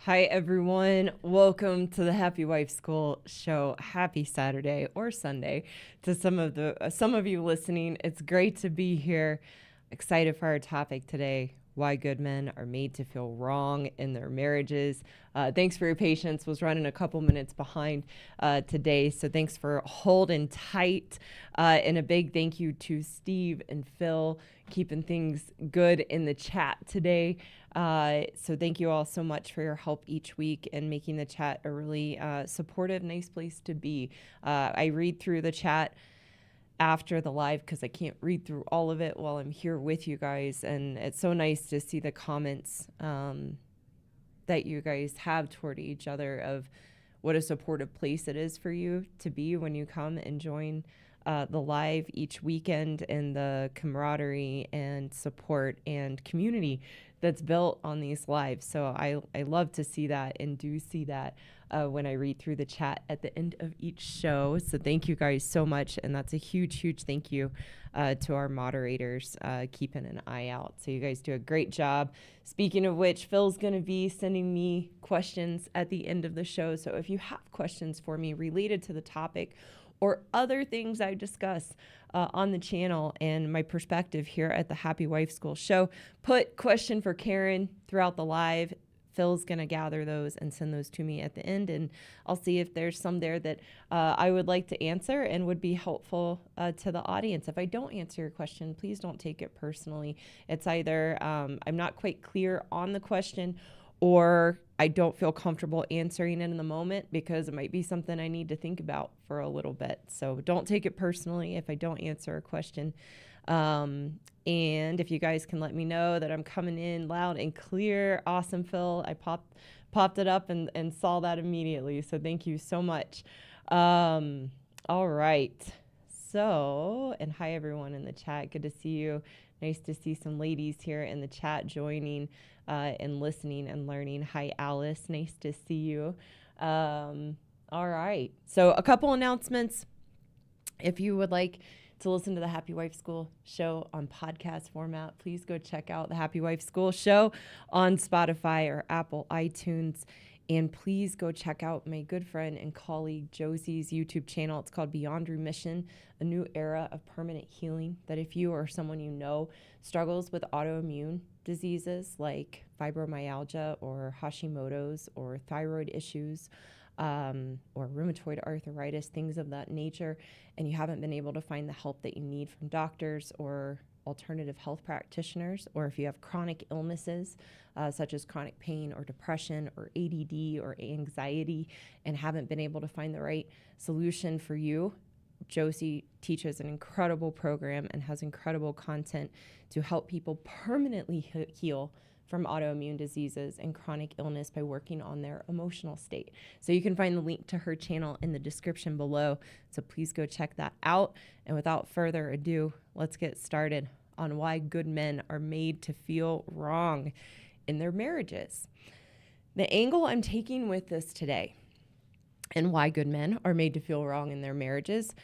Hi, everyone. Welcome to the Happy Wife School show. Happy Saturday or Sunday to some of you listening. It's great to be here. Excited for our topic today: why good men are made to feel wrong in their marriages. Thanks for your patience. Was running a couple minutes behind today, so thanks for holding tight. And a big thank you to Steve and Phil keeping things good in the chat today. So thank you all so much for your help each week and making the chat a really supportive, nice place to be. I read through the chat after the live because I can't read through all of it while I'm here with you guys. And it's so nice to see the comments that you guys have toward each other of what a supportive place it is for you to be when you come and join the live each weekend, and the camaraderie and support and community that's built on these lives. So I love to see that and do see that when I read through the chat at the end of each show. So thank you guys so much. And that's a huge, huge thank you to our moderators keeping an eye out. So you guys do a great job. Speaking of which, Phil's going to be sending me questions at the end of the show. So if you have questions for me related to the topic or other things I discuss on the channel and my perspective here at the Happy Wife School show, put question for Karen throughout the live. Phil's going to gather those and send those to me at the end, and I'll see if there's some there that I would like to answer and would be helpful to the audience. If I don't answer your question, please don't take it personally. It's either I'm not quite clear on the question, or I don't feel comfortable answering it in the moment because it might be something I need to think about for a little bit. So don't take it personally if I don't answer a question. And if you guys can let me know that I'm coming in loud and clear, awesome, Phil. I popped it up and saw that immediately. So thank you so much. All right. So, and hi everyone in the chat. Good to see you. Nice to see some ladies here in the chat joining and listening and learning. Hi, Alice. Nice to see you. All right. So a couple announcements. If you would like to listen to the Happy Wife School show on podcast format, please go check out the Happy Wife School show on Spotify or Apple iTunes. And please go check out my good friend and colleague Josie's YouTube channel. It's called Beyond Remission, a new era of permanent healing. That if you or someone you know struggles with autoimmune diseases like fibromyalgia or Hashimoto's or thyroid issues, or rheumatoid arthritis, things of that nature, and you haven't been able to find the help that you need from doctors or alternative health practitioners, or if you have chronic illnesses such as chronic pain or depression or ADD or anxiety and haven't been able to find the right solution for you, Josie teaches an incredible program and has incredible content to help people permanently heal from autoimmune diseases and chronic illness by working on their emotional state. So you can find the link to her channel in the description below. So please go check that out. And without further ado, let's get started on why good men are made to feel wrong in their marriages. The angle I'm taking with this today and why good men are made to feel wrong in their marriages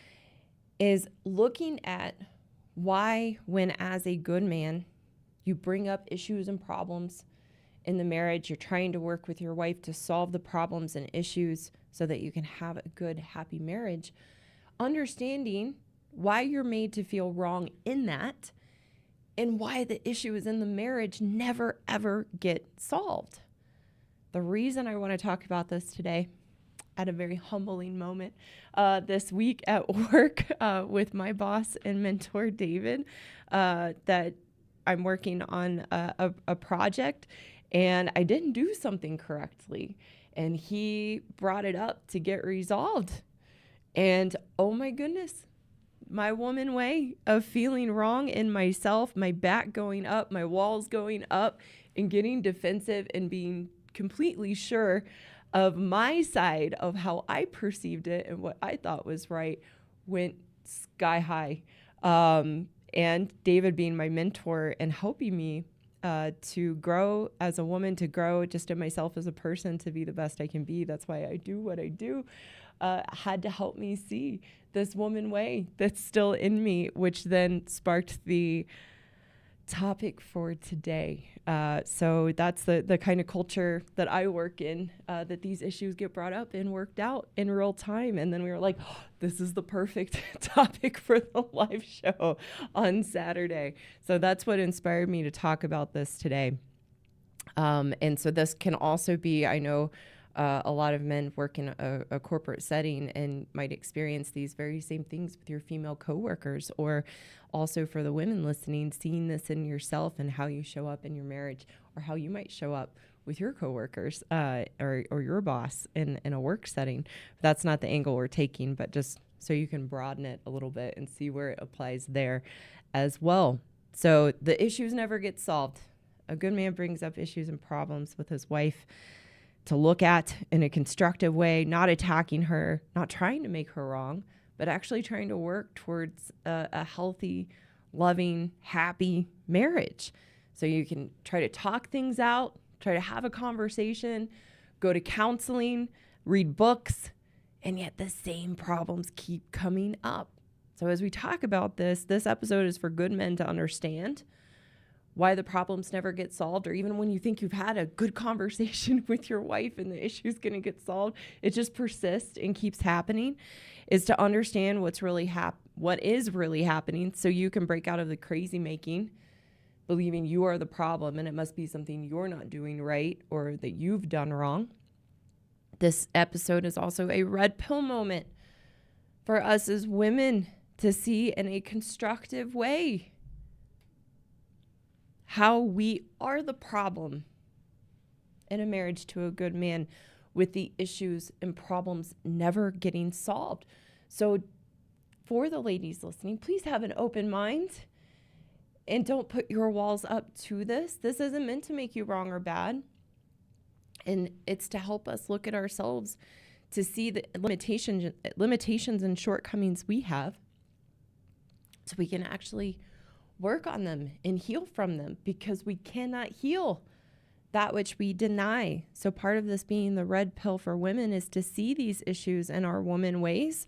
is looking at why, when as a good man, you bring up issues and problems in the marriage, you're trying to work with your wife to solve the problems and issues so that you can have a good, happy marriage, understanding why you're made to feel wrong in that and why the issues in the marriage never, ever get solved. The reason I want to talk about this today, at a very humbling moment this week at work with my boss and mentor, David, that I'm working on a project and I didn't do something correctly. And he brought it up to get resolved. And oh my goodness, my woman way of feeling wrong in myself, my back going up, my walls going up, and getting defensive and being completely sure of my side of how I perceived it and what I thought was right, went sky high. And David being my mentor and helping me to grow as a woman, to grow just in myself as a person, to be the best I can be. That's why I do what I do. Had to help me see this woman way that's still in me, which then sparked the topic for today. So that's the kind of culture that I work in, that these issues get brought up and worked out in real time. And then we were like, oh, this is the perfect topic for the live show on Saturday. So that's what inspired me to talk about this today. And so this can also be, I know, a lot of men work in a corporate setting and might experience these very same things with your female coworkers, or also for the women listening, seeing this in yourself and how you show up in your marriage, or how you might show up with your coworkers, or your boss in a work setting. That's not the angle we're taking, but just so you can broaden it a little bit and see where it applies there as well. So the issues never get solved. A good man brings up issues and problems with his wife to look at in a constructive way, not attacking her, not trying to make her wrong, but actually trying to work towards a healthy, loving, happy marriage. So you can try to talk things out, try to have a conversation, go to counseling, read books, and yet the same problems keep coming up. So as we talk about this episode is for good men to understand why the problems never get solved, or even when you think you've had a good conversation with your wife and the issue's going to get solved, it just persists and keeps happening, is to understand what is really happening, so you can break out of the crazy making, believing you are the problem and it must be something you're not doing right or that you've done wrong. This episode is also a red pill moment for us as women to see in a constructive way how we are the problem in a marriage to a good man, with the issues and problems never getting solved. So for the ladies listening, please have an open mind and don't put your walls up to this. This isn't meant to make you wrong or bad. And it's to help us look at ourselves to see the limitations and shortcomings we have, so we can actually work on them and heal from them, because we cannot heal that which we deny. So part of this being the red pill for women is to see these issues in our woman ways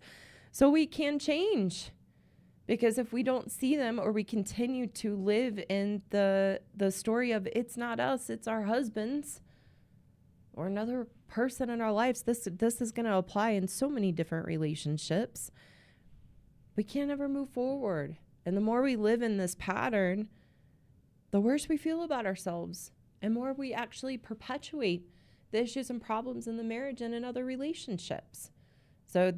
so we can change. Because if we don't see them, or we continue to live in the story of it's not us, it's our husbands or another person in our lives, this is going to apply in so many different relationships, we can't ever move forward. And the more we live in this pattern, the worse we feel about ourselves, and more we actually perpetuate the issues and problems in the marriage and in other relationships. So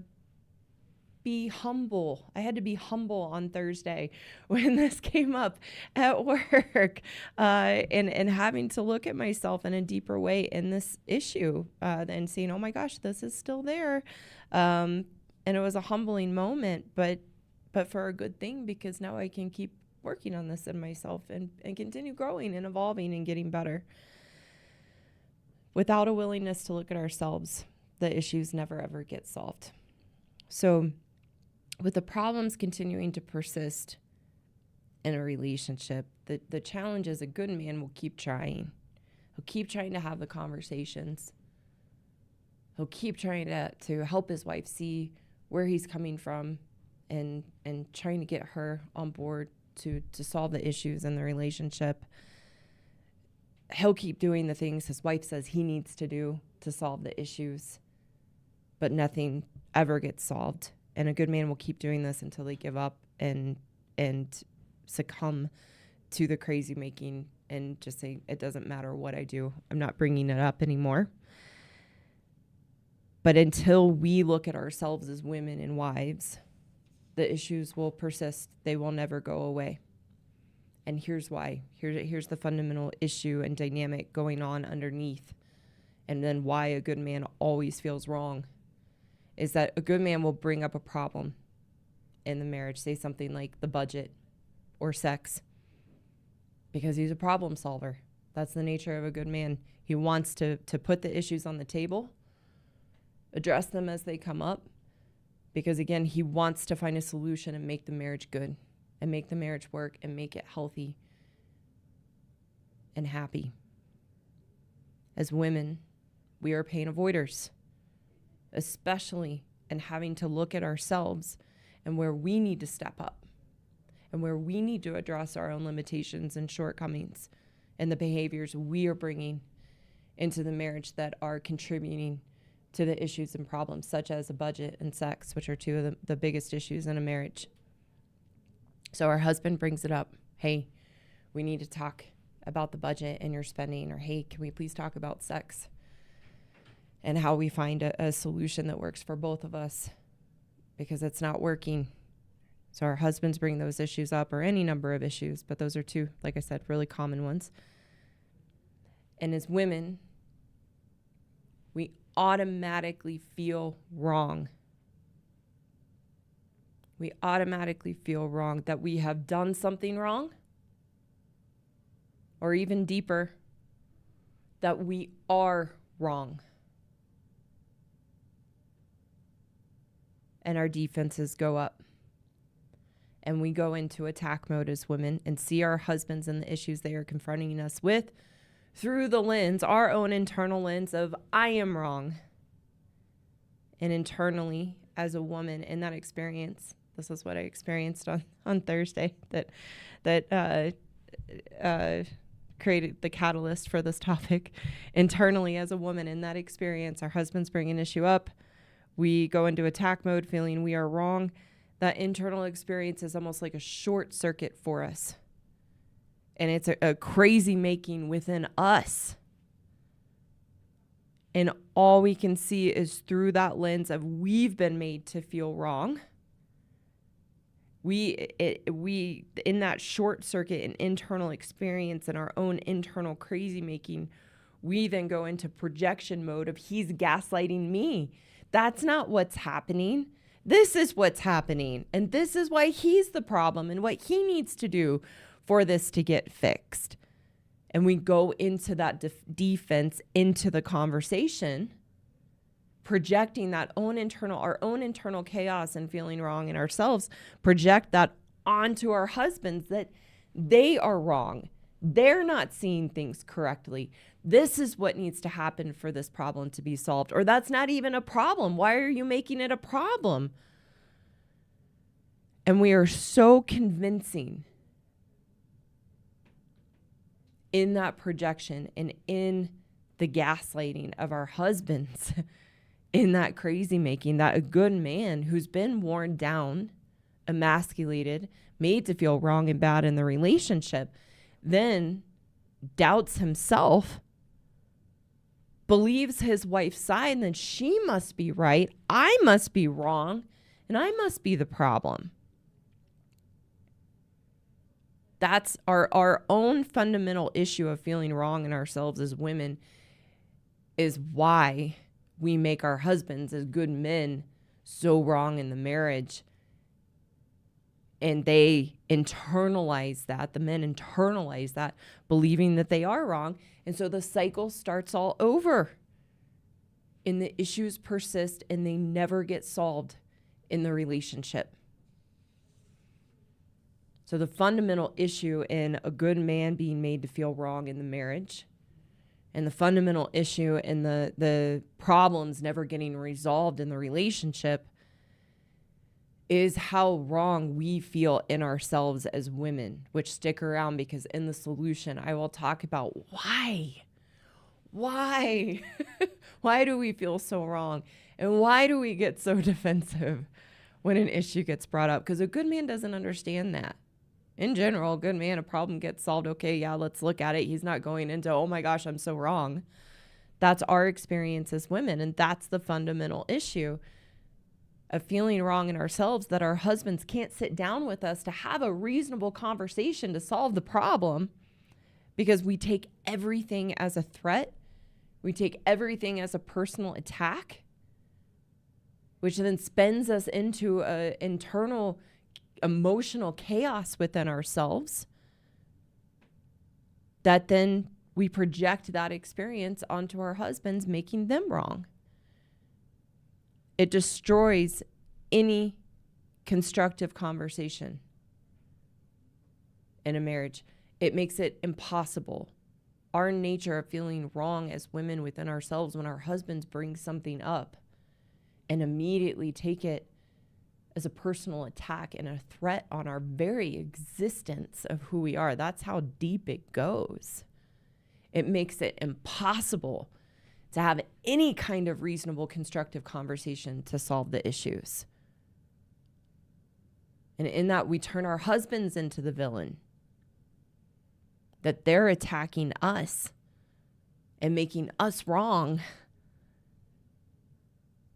be humble. I had to be humble on Thursday when this came up at work, and having to look at myself in a deeper way in this issue, and seeing, oh my gosh, this is still there. And it was a humbling moment, but for a good thing, because now I can keep working on this in myself and continue growing and evolving and getting better. Without a willingness to look at ourselves, the issues never ever get solved. So with the problems continuing to persist in a relationship, the challenge is a good man will keep trying. He'll keep trying to have the conversations. He'll keep trying to help his wife see where he's coming from, and trying to get her on board to solve the issues in the relationship. He'll keep doing the things his wife says he needs to do to solve the issues, but nothing ever gets solved. And a good man will keep doing this until they give up and succumb to the crazy making and just say, it doesn't matter what I do, I'm not bringing it up anymore. But until we look at ourselves as women and wives, the issues will persist. They will never go away. And here's why. Here's the fundamental issue and dynamic going on underneath. And then why a good man always feels wrong is that a good man will bring up a problem in the marriage, say something like the budget or sex, because he's a problem solver. That's the nature of a good man. He wants to put the issues on the table, address them as they come up, because again, he wants to find a solution and make the marriage good and make the marriage work and make it healthy and happy. As women, we are pain avoiders, especially in having to look at ourselves and where we need to step up and where we need to address our own limitations and shortcomings and the behaviors we are bringing into the marriage that are contributing to the issues and problems, such as a budget and sex, which are two of the biggest issues in a marriage. So our husband brings it up. Hey, we need to talk about the budget and your spending, or hey, can we please talk about sex and how we find a solution that works for both of us, because it's not working. So our husbands bring those issues up, or any number of issues, but those are two, like I said, really common ones. And as women, we automatically feel wrong. We automatically feel wrong that we have done something wrong, or even deeper, that we are wrong. And our defenses go up. And we go into attack mode as women and see our husbands and the issues they are confronting us with through the lens, our own internal lens of, I am wrong. And internally, as a woman in that experience, this is what I experienced on Thursday that created the catalyst for this topic. Internally, as a woman in that experience, our husbands bring an issue up. We go into attack mode feeling we are wrong. That internal experience is almost like a short circuit for us. And it's a crazy making within us. And all we can see is through that lens of we've been made to feel wrong. We in that short circuit and internal experience and our own internal crazy making, we then go into projection mode of he's gaslighting me. That's not what's happening. This is what's happening. And this is why he's the problem and what he needs to do for this to get fixed. And we go into that defense into the conversation, projecting that our own internal chaos and feeling wrong in ourselves, project that onto our husbands, that they are wrong. They're not seeing things correctly. This is what needs to happen for this problem to be solved. Or that's not even a problem. Why are you making it a problem? And we are so convincing in that projection and in the gaslighting of our husbands, in that crazy making, that a good man who's been worn down, emasculated, made to feel wrong and bad in the relationship, then doubts himself, believes his wife's side, and then she must be right, I must be wrong, and I must be the problem. That's our own fundamental issue of feeling wrong in ourselves as women, is why we make our husbands as good men so wrong in the marriage. And they internalize that, the men internalize that, believing that they are wrong. And so the cycle starts all over. And the issues persist and they never get solved in the relationship. So the fundamental issue in a good man being made to feel wrong in the marriage, and the fundamental issue in the problems never getting resolved in the relationship, is how wrong we feel in ourselves as women, which stick around, because in the solution, I will talk about why why do we feel so wrong? And why do we get so defensive when an issue gets brought up? Because a good man doesn't understand that. In general, a good man, a problem gets solved. Okay, yeah, let's look at it. He's not going into, oh my gosh, I'm so wrong. That's our experience as women. And that's the fundamental issue of feeling wrong in ourselves, that our husbands can't sit down with us to have a reasonable conversation to solve the problem, because we take everything as a threat. We take everything as a personal attack, which then spins us into an internal emotional chaos within ourselves, that then we project that experience onto our husbands, making them wrong. It destroys any constructive conversation in a marriage. It makes it impossible. Our nature of feeling wrong as women within ourselves, when our husbands bring something up and immediately take it as a personal attack and a threat on our very existence of who we are. That's how deep it goes. It makes it impossible to have any kind of reasonable, constructive conversation to solve the issues. And in that, we turn our husbands into the villain, that they're attacking us and making us wrong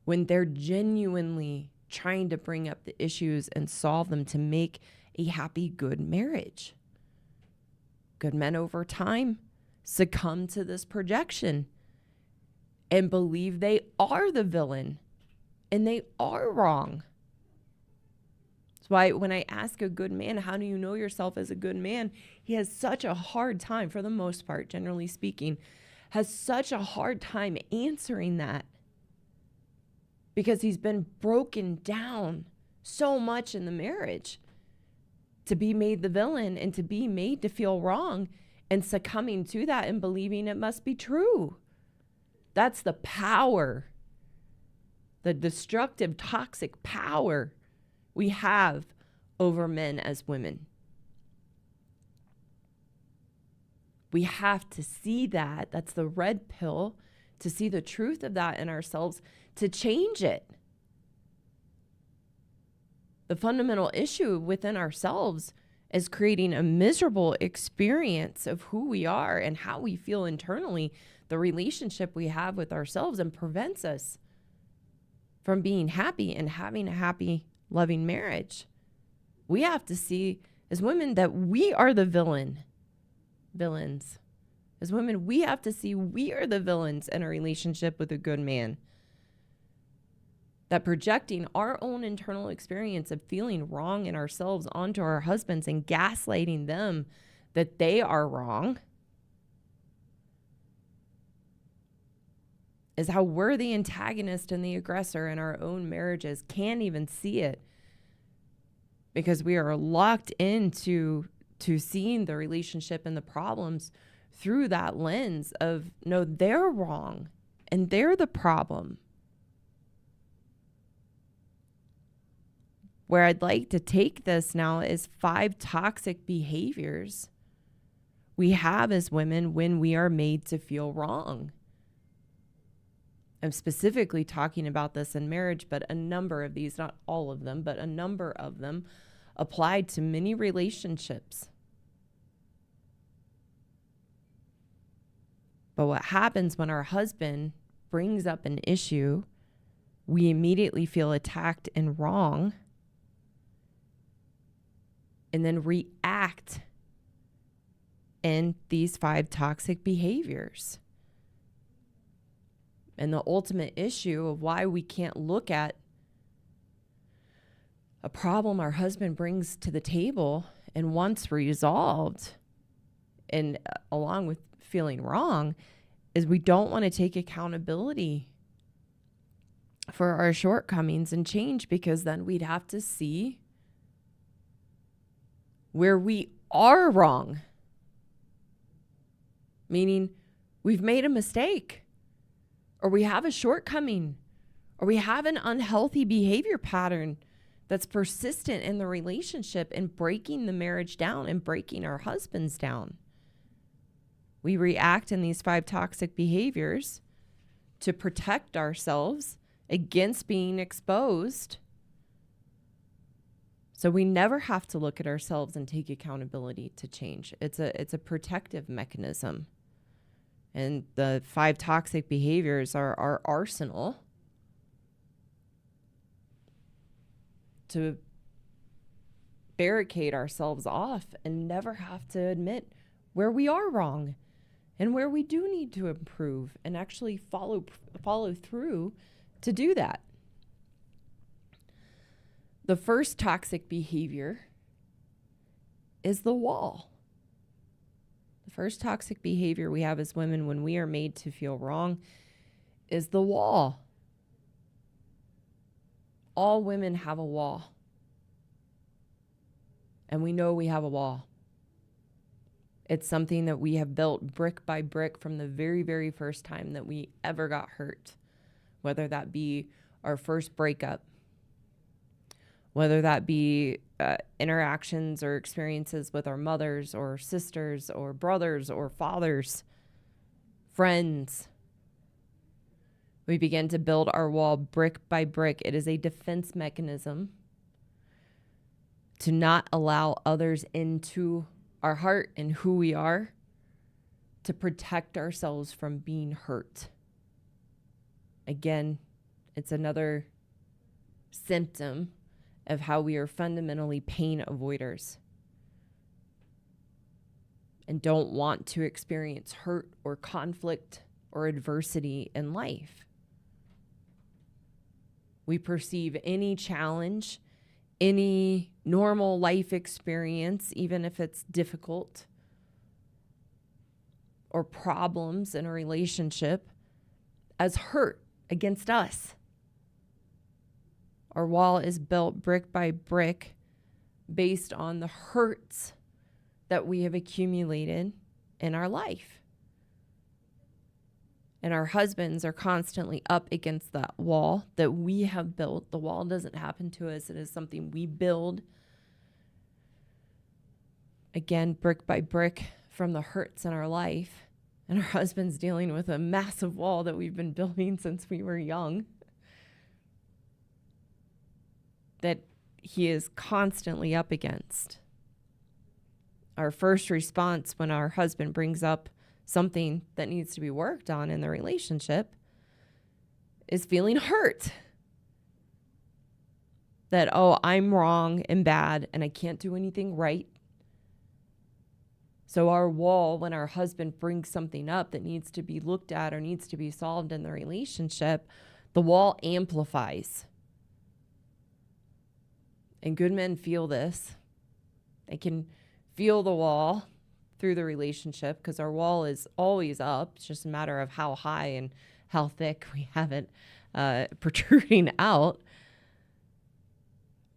when they're genuinely trying to bring up the issues and solve them to make a happy, good marriage. Good men over time succumb to this projection and believe they are the villain and they are wrong. That's why when I ask a good man, how do you know yourself as a good man? He has such a hard time, for the most part, generally speaking, has such a hard time answering that because he's been broken down so much in the marriage to be made the villain and to be made to feel wrong and succumbing to that and believing it must be true. That's the power, the destructive, toxic power we have over men as women. We have to see that. That's the red pill, to see the truth of that in ourselves, to change it. The fundamental issue within ourselves is creating a miserable experience of who we are and how we feel internally, the relationship we have with ourselves, and prevents us from being happy and having a happy, loving marriage. We have to see as women that we are the villains. As women, we have to see we are the villains in a relationship with a good man. That projecting our own internal experience of feeling wrong in ourselves onto our husbands and gaslighting them that they are wrong is how we're the antagonist and the aggressor in our own marriages. Can't even see it because we are locked into seeing the relationship and the problems through that lens of, no, they're wrong and they're the problem. Where I'd like to take this now is 5 toxic behaviors we have as women when we are made to feel wrong. I'm specifically talking about this in marriage, but a number of these, not all of them, but a number of them applied to many relationships. But what happens when our husband brings up an issue, we immediately feel attacked and wrong, and then react in these 5 toxic behaviors. And the ultimate issue of why we can't look at a problem our husband brings to the table and wants resolved, and along with feeling wrong, is we don't want to take accountability for our shortcomings and change, because then we'd have to see where we are wrong. Meaning we've made a mistake, or we have a shortcoming, or we have an unhealthy behavior pattern that's persistent in the relationship and breaking the marriage down and breaking our husbands down. We react in these 5 toxic behaviors to protect ourselves against being exposed, so we never have to look at ourselves and take accountability to change. It's a protective mechanism. And the 5 toxic behaviors are our arsenal to barricade ourselves off and never have to admit where we are wrong and where we do need to improve, and actually follow through to do that. The first toxic behavior is the wall. The first toxic behavior we have as women when we are made to feel wrong is the wall. All women have a wall. And we know we have a wall. It's something that we have built brick by brick from the very, very first time that we ever got hurt, whether that be our first breakup, whether that be interactions or experiences with our mothers or sisters or brothers or fathers, friends. We begin to build our wall brick by brick. It is a defense mechanism to not allow others into our heart and who we are, to protect ourselves from being hurt. Again, it's another symptom of how we are fundamentally pain avoiders and don't want to experience hurt or conflict or adversity in life. We perceive any challenge, any normal life experience, even if it's difficult, or problems in a relationship, as hurt against us. Our wall is built brick by brick based on the hurts that we have accumulated in our life. And our husbands are constantly up against that wall that we have built. The wall doesn't happen to us. It is something we build, again, brick by brick from the hurts in our life. And our husband's dealing with a massive wall that we've been building since we were young, that he is constantly up against. Our first response when our husband brings up something that needs to be worked on in the relationship is feeling hurt. That, oh, I'm wrong and bad and I can't do anything right. So our wall, when our husband brings something up that needs to be looked at or needs to be solved in the relationship, the wall amplifies. And good men feel this. They can feel the wall through the relationship because our wall is always up. It's just a matter of how high and how thick we have it protruding out.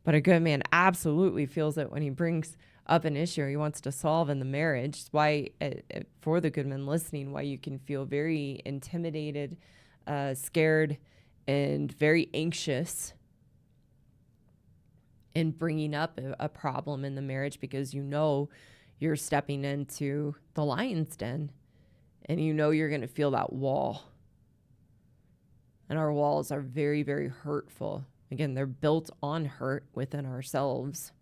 But a good man absolutely feels it when he brings up an issue he wants to solve in the marriage. It's why, for the good men listening, why you can feel very intimidated, scared, and very anxious in bringing up a problem in the marriage, because you know you're stepping into the lion's den and you know you're going to feel that wall. And our walls are very, very hurtful. Again, they're built on hurt within ourselves.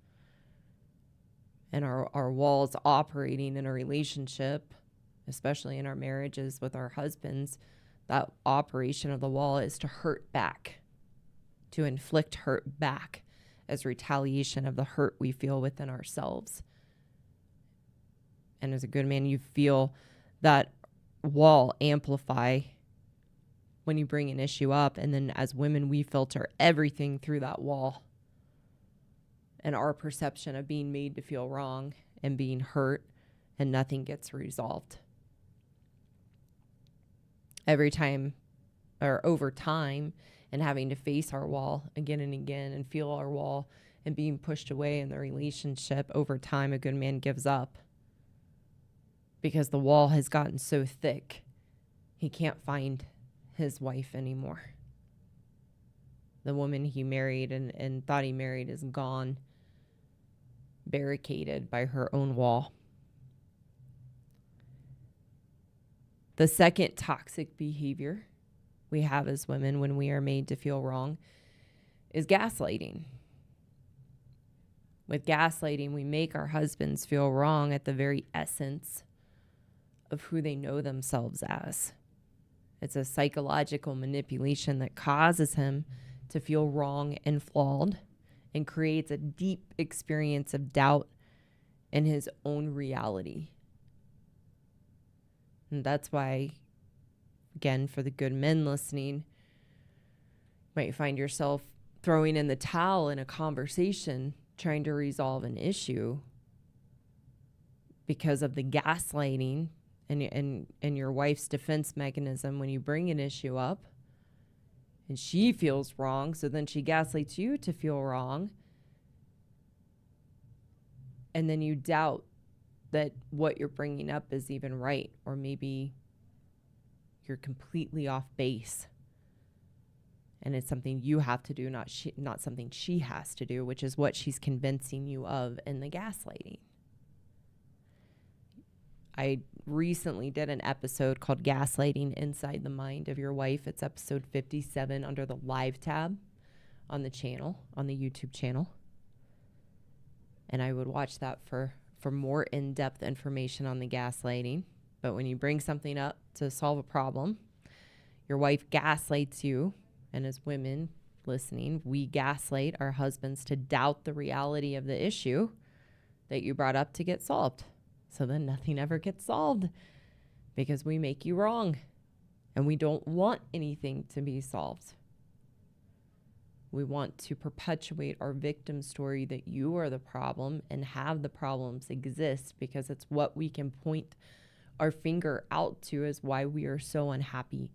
And our walls operating in a relationship, especially in our marriages with our husbands, that operation of the wall is to hurt back, to inflict hurt back as retaliation of the hurt we feel within ourselves. And as a good man, you feel that wall amplify when you bring an issue up. And then as women, we filter everything through that wall. And our perception of being made to feel wrong and being hurt, and nothing gets resolved. Every time, or over time, and having to face our wall again and again and feel our wall and being pushed away in the relationship, over time, a good man gives up because the wall has gotten so thick he can't find his wife anymore. The woman he married and thought he married is gone, barricaded by her own wall. The second toxic behavior we have as women when we are made to feel wrong is gaslighting. With gaslighting, we make our husbands feel wrong at the very essence of who they know themselves as. It's a psychological manipulation that causes him to feel wrong and flawed, and creates a deep experience of doubt in his own reality. And that's why, again, for the good men listening, you might find yourself throwing in the towel in a conversation, trying to resolve an issue because of the gaslighting and your wife's defense mechanism when you bring an issue up. And she feels wrong, so then she gaslights you to feel wrong. And then you doubt that what you're bringing up is even right, or maybe you're completely off base. And it's something you have to do, not something she has to do, which is what she's convincing you of in the gaslighting. I recently did an episode called Gaslighting Inside the Mind of Your Wife. It's episode 57 under the live tab on the channel, on the YouTube channel. And I would watch that for more in-depth information on the gaslighting. But when you bring something up to solve a problem, your wife gaslights you. And as women listening, we gaslight our husbands to doubt the reality of the issue that you brought up to get solved. So then nothing ever gets solved because we make you wrong and we don't want anything to be solved. We want to perpetuate our victim story that you are the problem and have the problems exist because it's what we can point our finger out to as why we are so unhappy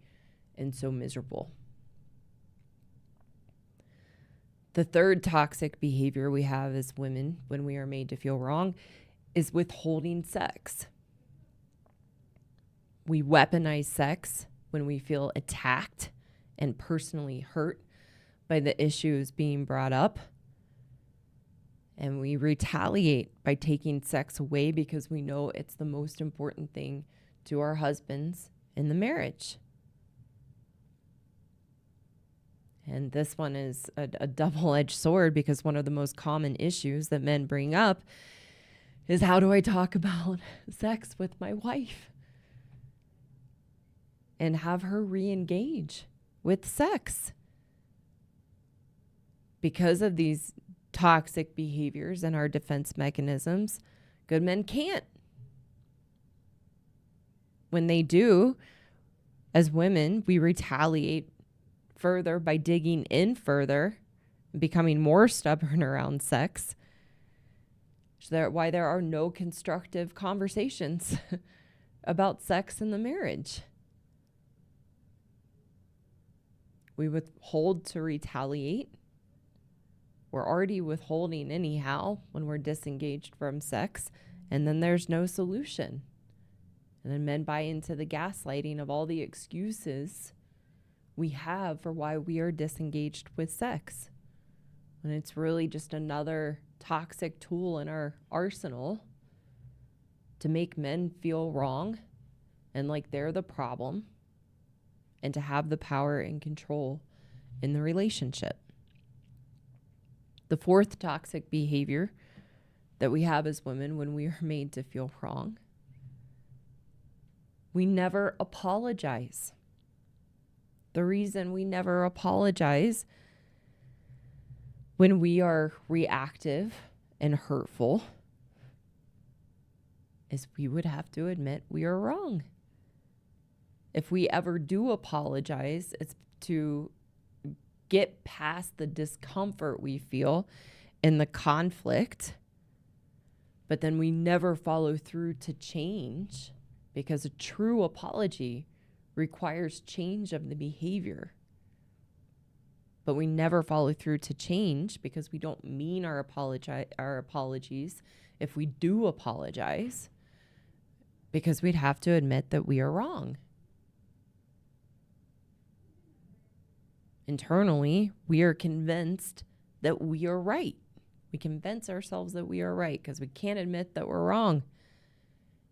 and so miserable. The third toxic behavior we have as women when we are made to feel wrong is withholding sex. We weaponize sex when we feel attacked and personally hurt by the issues being brought up. And we retaliate by taking sex away because we know it's the most important thing to our husbands in the marriage. And this one is a double-edged sword because one of the most common issues that men bring up is, how do I talk about sex with my wife and have her re-engage with sex? Because of these toxic behaviors and our defense mechanisms, good men can't. When they do, as women, we retaliate further by digging in further, becoming more stubborn around sex. Why there are no constructive conversations about sex in the marriage. We withhold to retaliate. We're already withholding anyhow when we're disengaged from sex, and then there's no solution. And then men buy into the gaslighting of all the excuses we have for why we are disengaged with sex. And it's really just another toxic tool in our arsenal to make men feel wrong and like they're the problem and to have the power and control in the relationship. The fourth toxic behavior that we have as women when we are made to feel wrong, we never apologize. The reason we never apologize when we are reactive and hurtful is we would have to admit we are wrong. If we ever do apologize, it's to get past the discomfort we feel in the conflict, but then we never follow through to change because a true apology requires change of the behavior. But we never follow through to change because we don't mean our apologies if we do apologize, because we'd have to admit that we are wrong. Internally, we are convinced that we are right. We convince ourselves that we are right because we can't admit that we're wrong.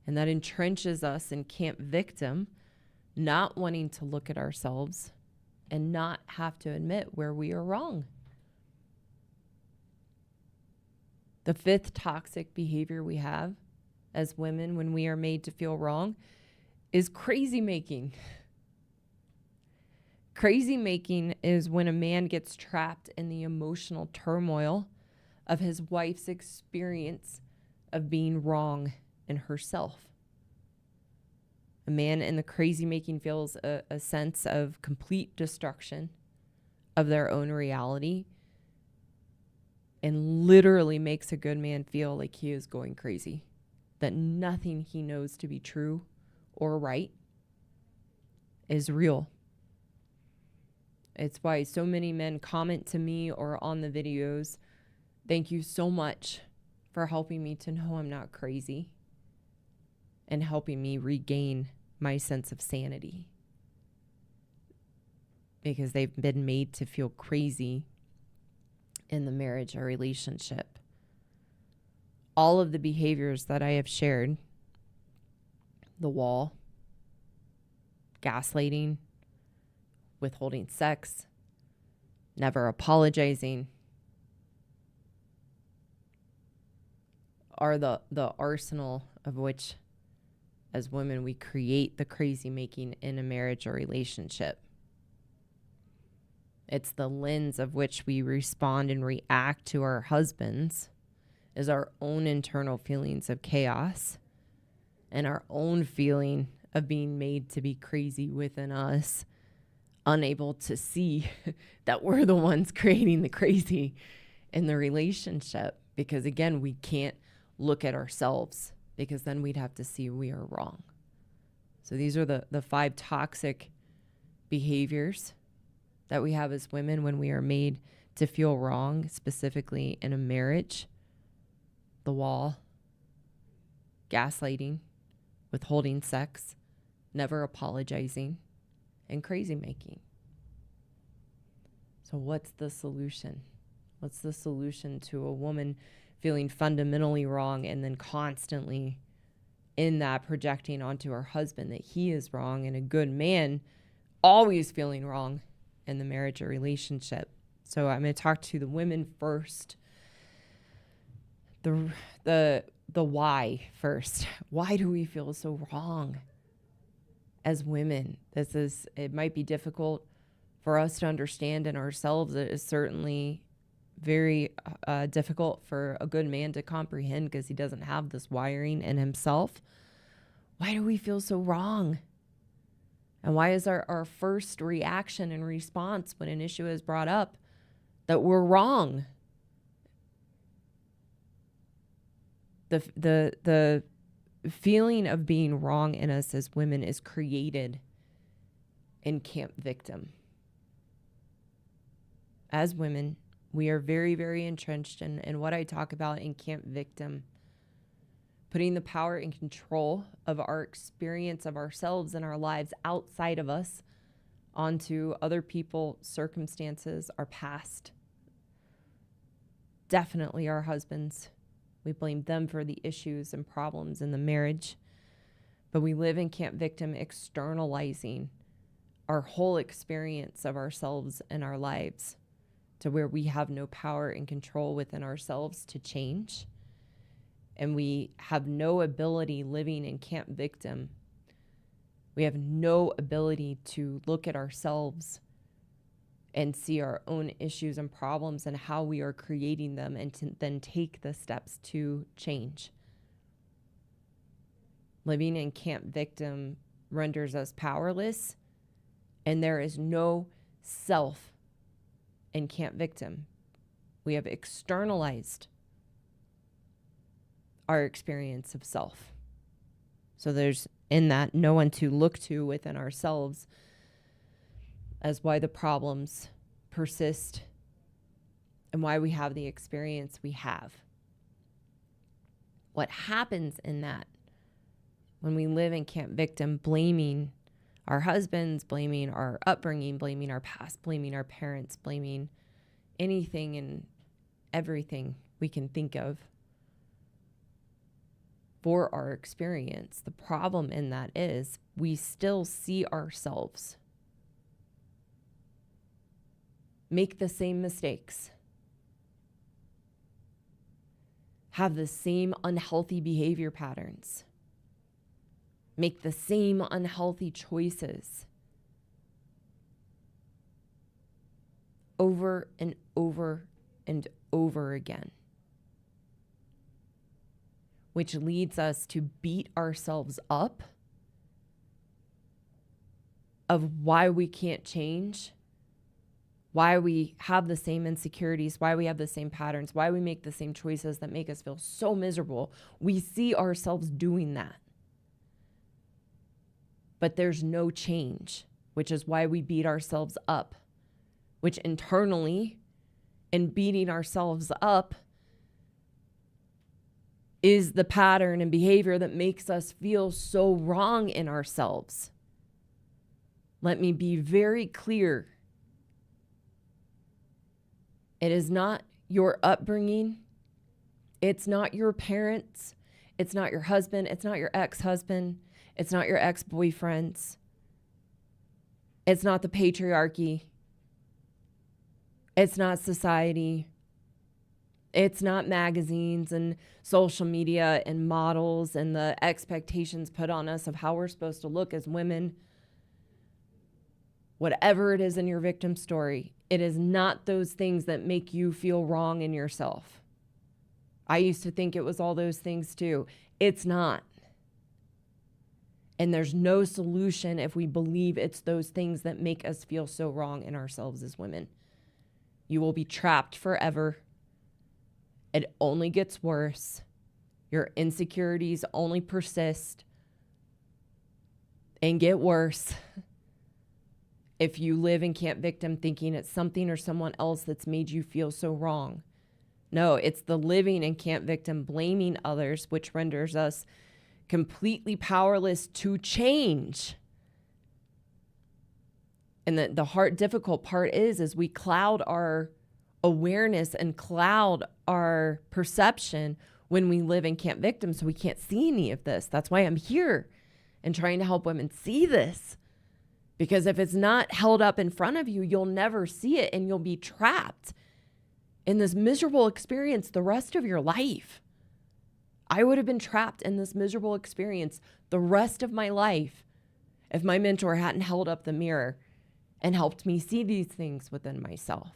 And that entrenches us in camp victim, not wanting to look at ourselves and not have to admit where we are wrong. The fifth toxic behavior we have as women when we are made to feel wrong is crazy making. Crazy making is when a man gets trapped in the emotional turmoil of his wife's experience of being wrong in herself. A man in the crazy making feels a sense of complete destruction of their own reality and literally makes a good man feel like he is going crazy, that nothing he knows to be true or right is real. It's why so many men comment to me or on the videos, "Thank you so much for helping me to know I'm not crazy and helping me regain my sense of sanity." because they've been made to feel crazy in the marriage or relationship. All of the behaviors that I have shared, the wall, gaslighting, withholding sex, never apologizing, are the arsenal of which, as women, we create the crazy making in a marriage or relationship. It's the lens of which we respond and react to our husbands, is our own internal feelings of chaos and our own feeling of being made to be crazy within us, unable to see that we're the ones creating the crazy in the relationship. Because again, we can't look at ourselves, because then we'd have to see we are wrong. So these are the 5 toxic behaviors that we have as women when we are made to feel wrong, specifically in a marriage: the wall, gaslighting, withholding sex, never apologizing, and crazy making. So what's the solution? What's the solution to a woman feeling fundamentally wrong and then constantly in that projecting onto her husband that he is wrong, and a good man always feeling wrong in the marriage or relationship? So I'm going to talk to the women first. The why first. Why do we feel so wrong as women? It might be difficult for us to understand in ourselves. It is certainly very difficult for a good man to comprehend, because he doesn't have this wiring in himself. Why do we feel so wrong? And why is our first reaction and response when an issue is brought up that we're wrong? The feeling of being wrong in us as women is created in camp victim. As women, we are very, very entrenched in what I talk about in camp victim, putting the power and control of our experience of ourselves and our lives outside of us onto other people, circumstances, our past. Definitely our husbands. We blame them for the issues and problems in the marriage. But we live in camp victim, externalizing our whole experience of ourselves and our lives to where we have no power and control within ourselves to change. And we have no ability living in camp victim. We have no ability to look at ourselves and see our own issues and problems and how we are creating them, and to then take the steps to change. Living in camp victim renders us powerless, and there is no self in camp victim. We have externalized our experience of self. So there's in that no one to look to within ourselves, as why the problems persist and why we have the experience we have. What happens in that when we live in camp victim, blaming our husbands, blaming our upbringing, blaming our past, blaming our parents, blaming anything and everything we can think of for our experience. The problem in that is we still see ourselves make the same mistakes, have the same unhealthy behavior patterns, make the same unhealthy choices over and over and over again, which leads us to beat ourselves up of why we can't change, why we have the same insecurities, why we have the same patterns, why we make the same choices that make us feel so miserable. We see ourselves doing that. But there's no change, which is why we beat ourselves up, which internally, in beating ourselves up, is the pattern and behavior that makes us feel so wrong in ourselves. Let me be very clear It is not your upbringing. It's not your parents. It's not your husband. It's not your ex-husband. It's not your ex-boyfriends. It's not the patriarchy. It's not society. It's not magazines and social media and models and the expectations put on us of how we're supposed to look as women. Whatever it is in your victim story, it is not those things that make you feel wrong in yourself. I used to think it was all those things too. It's not. And there's no solution if we believe it's those things that make us feel so wrong in ourselves as women. You will be trapped forever. It only gets worse. Your insecurities only persist and get worse if you live and can't victim thinking it's something or someone else that's made you feel so wrong. No, it's the living and can't victim blaming others, which renders us completely powerless to change. And the hard, difficult part is we cloud our awareness and cloud our perception when we live and can't victim, so we can't see any of this. That's why I'm here and trying to help women see this. Because if it's not held up in front of you, you'll never see it, and you'll be trapped in this miserable experience the rest of your life. I would have been trapped in this miserable experience the rest of my life if my mentor hadn't held up the mirror and helped me see these things within myself.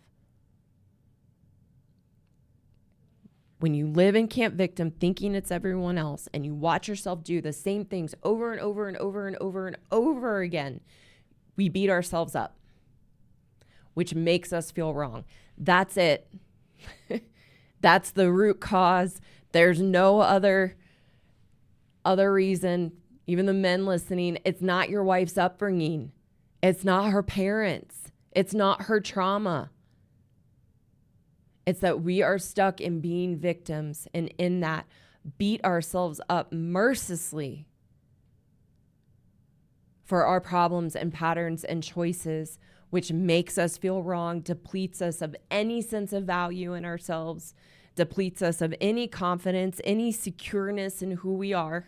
When you live and can't victim thinking it's everyone else, and you watch yourself do the same things over and over and over and over and over again, we beat ourselves up, which makes us feel wrong. That's it. That's the root cause. There's no other reason. Even the men listening, it's not your wife's upbringing. It's not her parents. It's not her trauma. It's that we are stuck in being victims, and in that beat ourselves up mercilessly for our problems and patterns and choices, which makes us feel wrong, depletes us of any sense of value in ourselves, depletes us of any confidence, any secureness in who we are,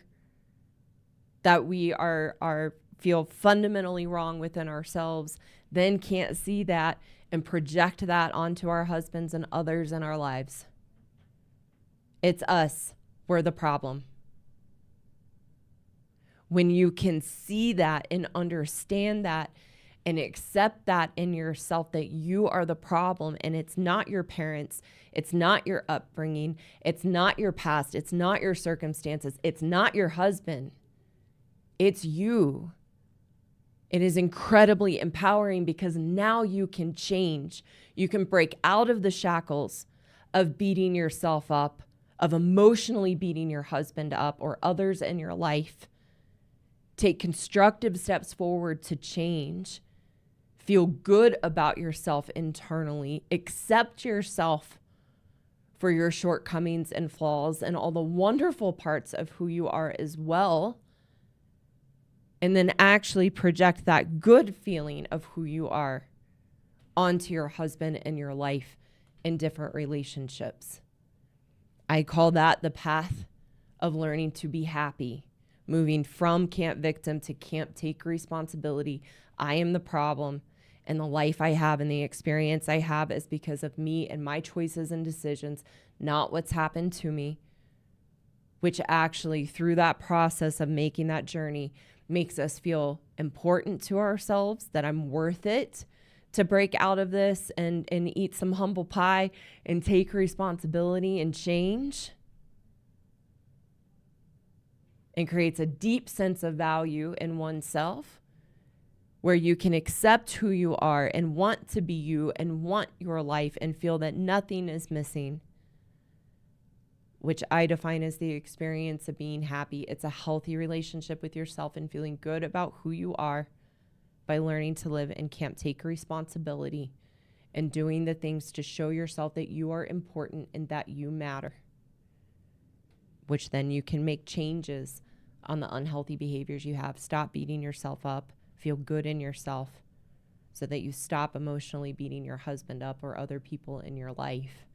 that we are feel fundamentally wrong within ourselves, then can't see that and project that onto our husbands and others in our lives. It's us. We're the problem. When you can see that and understand that and accept that in yourself, that you are the problem and it's not your parents, it's not your upbringing, it's not your past, it's not your circumstances, it's not your husband, it's you. It is incredibly empowering because now you can change. You can break out of the shackles of beating yourself up, of emotionally beating your husband up or others in your life. Take constructive steps forward to change. Feel good about yourself internally. Accept yourself for your shortcomings and flaws and all the wonderful parts of who you are as well. And then actually project that good feeling of who you are onto your husband and your life in different relationships. I call that the path of learning to be happy, moving from can't victim to can't take responsibility. I am the problem, and the life I have and the experience I have is because of me and my choices and decisions, not what's happened to me, which actually through that process of making that journey makes us feel important to ourselves, that I'm worth it to break out of this and eat some humble pie and take responsibility and change. And creates a deep sense of value in oneself where you can accept who you are and want to be you and want your life and feel that nothing is missing, which I define as the experience of being happy. It's a healthy relationship with yourself and feeling good about who you are by learning to live and can't take responsibility and doing the things to show yourself that you are important and that you matter, which then you can make changes on the unhealthy behaviors you have. Stop beating yourself up. Feel good in yourself so that you stop emotionally beating your husband up or other people in your life.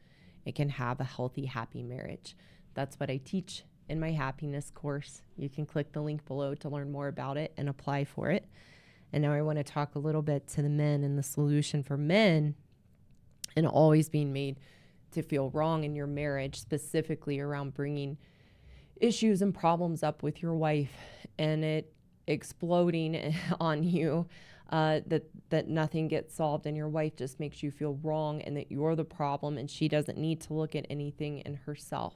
It can have a healthy, happy marriage. That's what I teach in my happiness course. You can click the link below to learn more about it and apply for it. And now I want to talk a little bit to the men and the solution for men and always being made to feel wrong in your marriage, specifically around bringing issues and problems up with your wife and it exploding on you, that nothing gets solved and your wife just makes you feel wrong and that you're the problem and she doesn't need to look at anything in herself.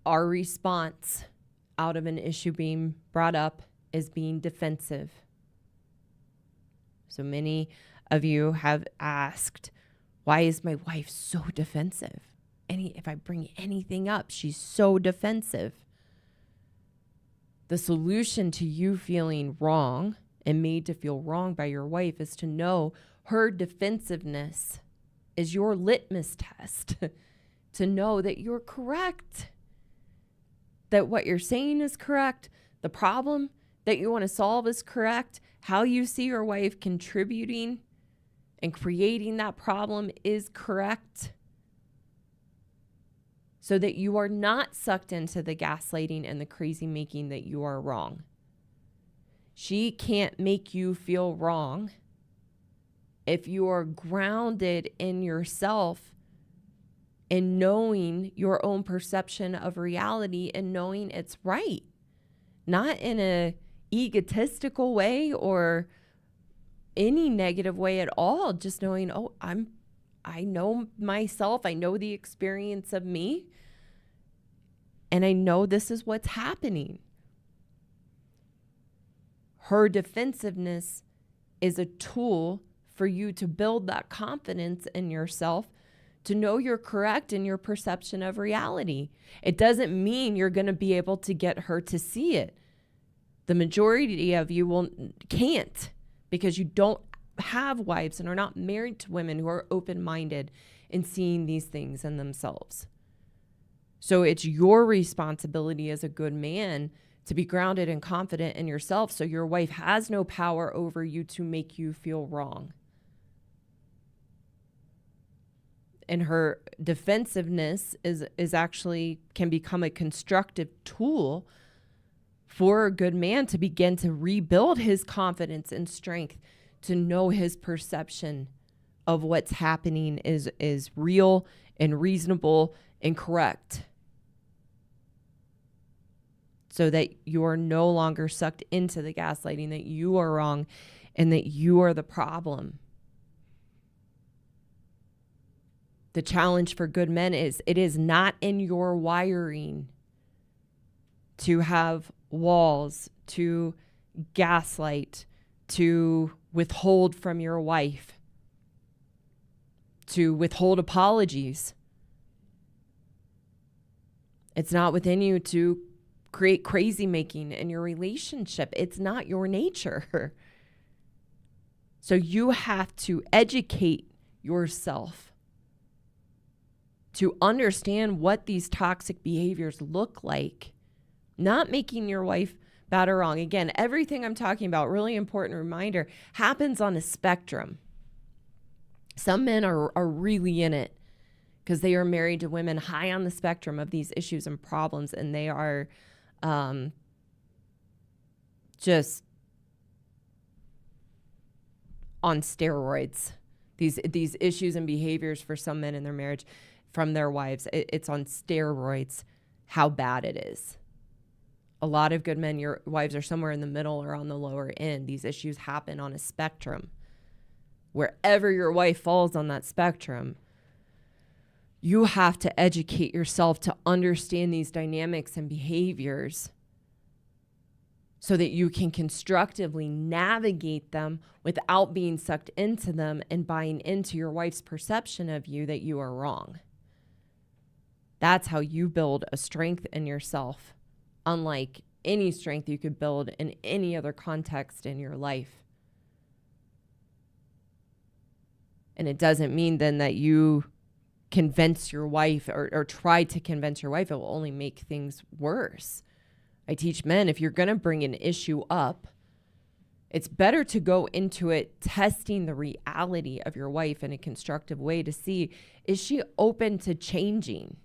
Our response out of an issue being brought up is being defensive. So many of you have asked, why is my wife so defensive? If I bring anything up, she's so defensive. The solution to you feeling wrong and made to feel wrong by your wife is to know her defensiveness is your litmus test to know that you're correct, that what you're saying is correct, the problem that you want to solve is correct, how you see your wife contributing and creating that problem is correct, so that you are not sucked into the gaslighting and the crazy making that you are wrong. She can't make you feel wrong if you are grounded in yourself and knowing your own perception of reality and knowing it's right. Not in a egotistical way or any negative way at all. Just knowing, I know myself. I know the experience of me. And I know this is what's happening. Her defensiveness is a tool for you to build that confidence in yourself, to know you're correct in your perception of reality. It doesn't mean you're going to be able to get her to see it. The majority of you can't, because you don't have wives and are not married to women who are open-minded in seeing these things in themselves. So it's your responsibility as a good man to be grounded and confident in yourself so your wife has no power over you to make you feel wrong. And her defensiveness is actually can become a constructive tool for a good man to begin to rebuild his confidence and strength, to know his perception of what's happening is real and reasonable and correct, so that you are no longer sucked into the gaslighting, that you are wrong and that you are the problem. The challenge for good men is it is not in your wiring to have walls, to gaslight, to withhold from your wife, to withhold apologies. It's not within you to create crazy making in your relationship. It's not your nature. So you have to educate yourself to understand what these toxic behaviors look like, not making your wife bad or wrong. Again, everything I'm talking about, really important reminder, happens on a spectrum. Some men are really in it because they are married to women high on the spectrum of these issues and problems, and they are just on steroids. These issues and behaviors for some men in their marriage from their wives, it's on steroids how bad it is. A lot of good men, your wives are somewhere in the middle or on the lower end. These issues happen on a spectrum. Wherever your wife falls on that spectrum, you have to educate yourself to understand these dynamics and behaviors so that you can constructively navigate them without being sucked into them and buying into your wife's perception of you that you are wrong. That's how you build a strength in yourself, unlike any strength you could build in any other context in your life. And it doesn't mean then that you convince your wife or try to convince your wife. It will only make things worse. I teach men, if you're going to bring an issue up, It's better to go into it testing the reality of your wife in a constructive way to see, is she open to changing?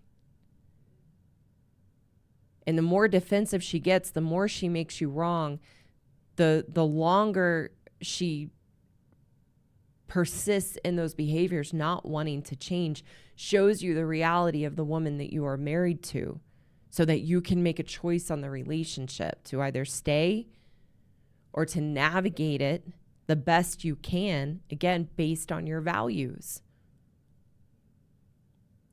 And the more defensive she gets, the more she makes you wrong, the longer she persists in those behaviors, not wanting to change, shows you the reality of the woman that you are married to, so that you can make a choice on the relationship to either stay or to navigate it the best you can, again, based on your values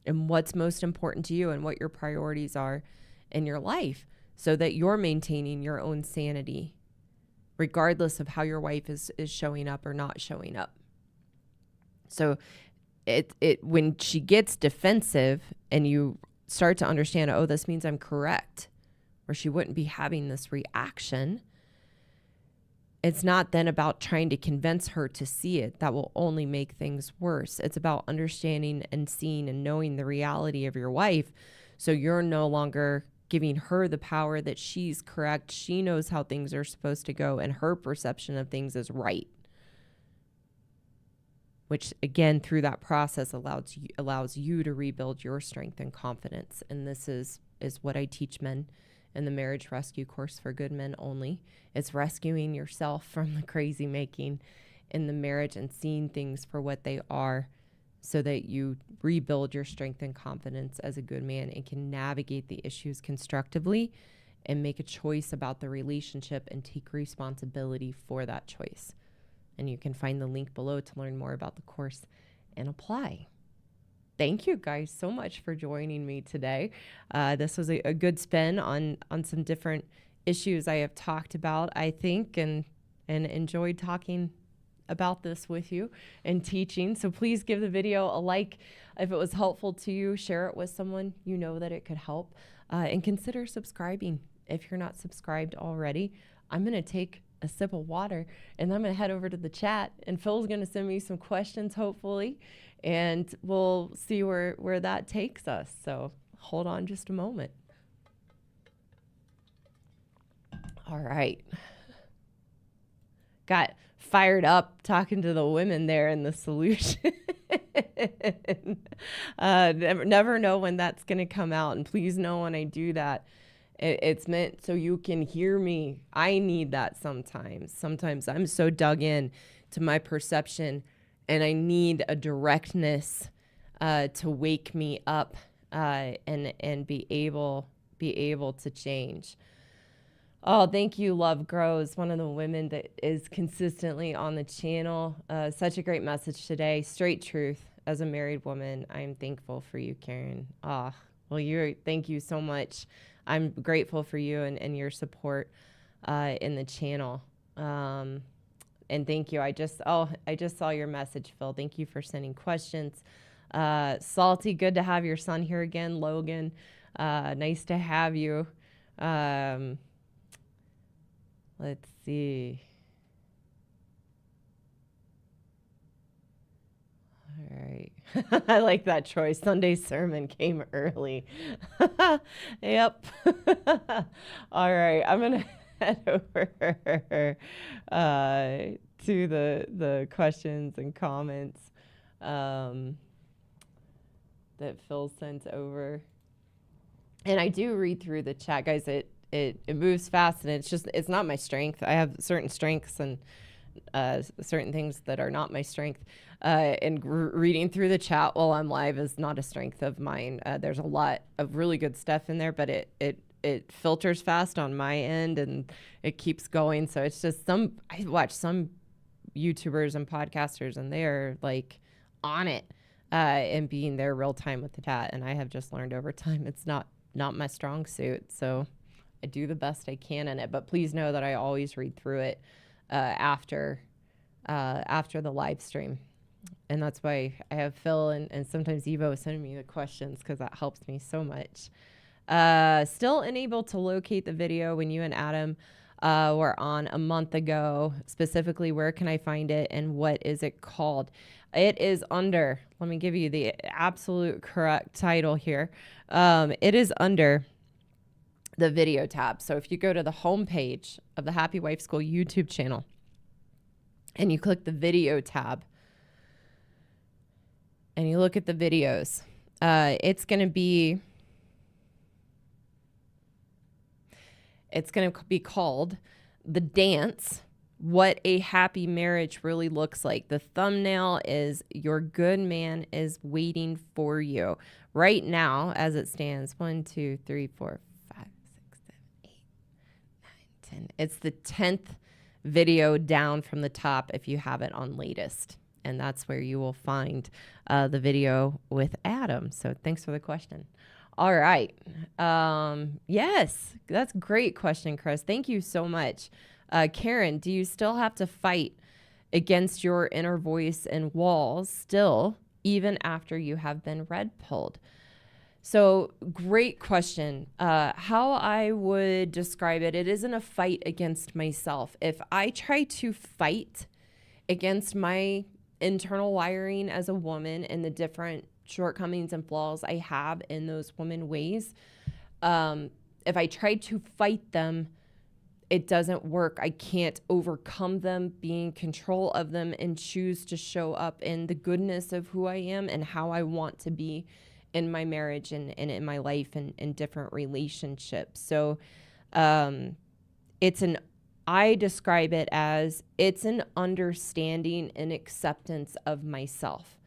and what's most important to you and what your priorities are in your life, so that you're maintaining your own sanity, regardless of how your wife is showing up or not showing up. So when she gets defensive and you start to understand, oh, this means I'm correct, or she wouldn't be having this reaction, it's not then about trying to convince her to see it. That will only make things worse. It's about understanding and seeing and knowing the reality of your wife, so you're no longer giving her the power that she's correct. She knows how things are supposed to go, and her perception of things is right. Which, again, through that process allows you to rebuild your strength and confidence. And this is what I teach men in the Marriage Rescue Course for Good Men Only. It's rescuing yourself from the crazy making in the marriage and seeing things for what they are, so that you rebuild your strength and confidence as a good man and can navigate the issues constructively and make a choice about the relationship and take responsibility for that choice. And you can find the link below to learn more about the course and apply. Thank you guys so much for joining me today. This was a good spin on some different issues I have talked about, I think, and enjoyed talking about this with you and teaching. So please give the video a like if it was helpful to you. Share it with someone you know that it could help, and consider subscribing if you're not subscribed already. I'm going to take a sip of water and I'm going to head over to the chat, and Phil's going to send me some questions, hopefully, and we'll see where that takes us. So hold on just a moment. All right. Got fired up talking to the women there in the solution. Never know when that's going to come out. And please know when I do that, it's meant so you can hear me. I need that sometimes. Sometimes I'm so dug in to my perception, and I need a directness to wake me up and be able to change. Oh, thank you, Love Grows, one of the women that is consistently on the channel. Such a great message today. Straight truth. As a married woman, I'm thankful for you, Karen. Thank you so much. I'm grateful for you and your support in the channel. And thank you. I just saw your message, Phil. Thank you for sending questions. Salty, good to have your son here again. Logan, nice to have you. Let's see. All right. I like that choice. Sunday sermon came early. Yep. All right. I'm going to head over to the questions and comments that Phil sent over. And I do read through the chat, guys. It moves fast, and it's not my strength. I have certain strengths and certain things that are not my strength. And reading through the chat while I'm live is not a strength of mine. There's a lot of really good stuff in there, but it filters fast on my end and it keeps going. So it's just I watch some YouTubers and podcasters, and they're like on it and being there real time with the chat. And I have just learned over time it's not my strong suit. So I do the best I can in it, but please know that I always read through it after the live stream. And that's why I have Phil and sometimes Evo sending me the questions, because that helps me so much. Still unable to locate the video when you and Adam were on a month ago. Specifically, where can I find it and what is it called? It is under, let me give you the absolute correct title here. It is under the video tab. So if you go to the homepage of the Happy Wife School YouTube channel, and you click the video tab and you look at the videos, it's going to be called The Dance, What a Happy Marriage Really Looks Like. The thumbnail is Your Good Man is Waiting for You. Right now, as it stands, 1, 2, 3, 4, 5, 6, 7, 8, 9, 10. It's the 10th video down from the top if you have it on latest. And that's where you will find the video with Adam. So thanks for the question. All right. Yes, that's a great question, Chris. Thank you so much. Karen, do you still have to fight against your inner voice and walls still, even after you have been red pilled? So great question. How I would describe it, it isn't a fight against myself. If I try to fight against my internal wiring as a woman and the different shortcomings and flaws I have in those woman ways, if I try to fight them, it doesn't work. I can't overcome them, be in control of them, and choose to show up in the goodness of who I am and how I want to be in my marriage and in my life and in different relationships. So I describe it as it's an understanding and acceptance of myself.